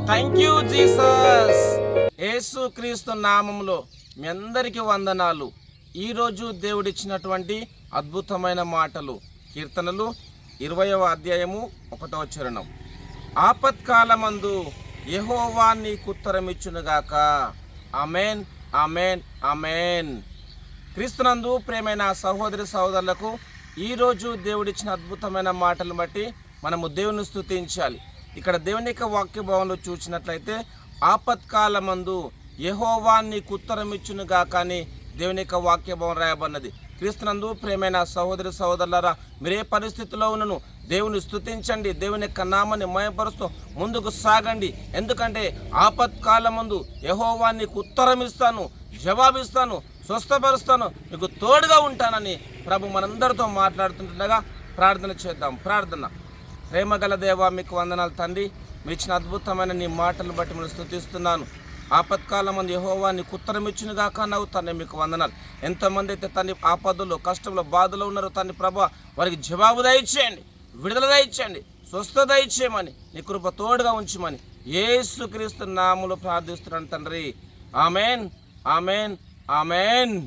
Thank you Jesus. యేసుక్రీస్తు నామములో మీ అందరికీ వందనాలు. ఈరోజు దేవుడిచ్చినటువంటి అద్భుతమైన మాటలు కీర్తనలు 20వ అధ్యాయము 1వ చరణం. ఆపత్కాలమందు యెహోవా నీకు ఉత్తరమిచ్చునుగాక. ఆమేన్, ఆమేన్, ఆమేన్. క్రీస్తునందు ప్రియమైన సహోదరి సహోదరులకు ఈరోజు దేవుడిచ్చిన అద్భుతమైన మాటలను బట్టి మనము దేవుని స్తుతించాలి. ఇక్కడ దేవుని యొక్క వాక్య భావంలో చూసినట్లయితే ఆపత్కాలమందు యెహోవా నీకు ఉత్తరమిచ్చునుగాక అని దేవుని యొక్క వాక్య భావం రాయబడినది. క్రీస్తునందు ప్రియమైన సహోదరి సహోదరులారా, మీరే పరిస్థితిలో ఉన్నను దేవుని స్తుతించండి, దేవుని యొక్క నామాన్ని మహిమపరుస్తూ ముందుకు సాగండి. ఎందుకంటే ఆపత్కాలమందు యెహోవా నీకు ఉత్తరం ఇస్తాను, జవాబిస్తాను, స్వస్థపరుస్తాను, నీకు తోడుగా ఉంటానని ప్రభు మనందరితో మాట్లాడుతుండగా ప్రార్థన చేద్దాం. ప్రార్థన. ప్రేమగల దేవా, మీకు వందనాలు తండ్రి. మీ ఇచ్చిన అద్భుతమైన నీ మాటలను బట్టి మనం స్తుతిస్తున్నాను. ఆపత్కాలం మంది యెహోవా నీకు ఉత్తరం ఇచ్చునుగాక అన్నావు తండ్రి, మీకు వందనాలు. ఎంతమంది అయితే తండ్రి ఆపదలు, కష్టంలో, బాధలో ఉన్నారో తండ్రి ప్రభా, వారికి జవాబు దయచేయండి, విడుదల దయచేయండి, స్వస్థత దయచేయమని, నీ కృప తోడుగా ఉంచమని యేసుక్రీస్తు నామములో ప్రార్థిస్తున్నాను తండ్రి. ఆమేన్, ఆమేన్, ఆమేన్.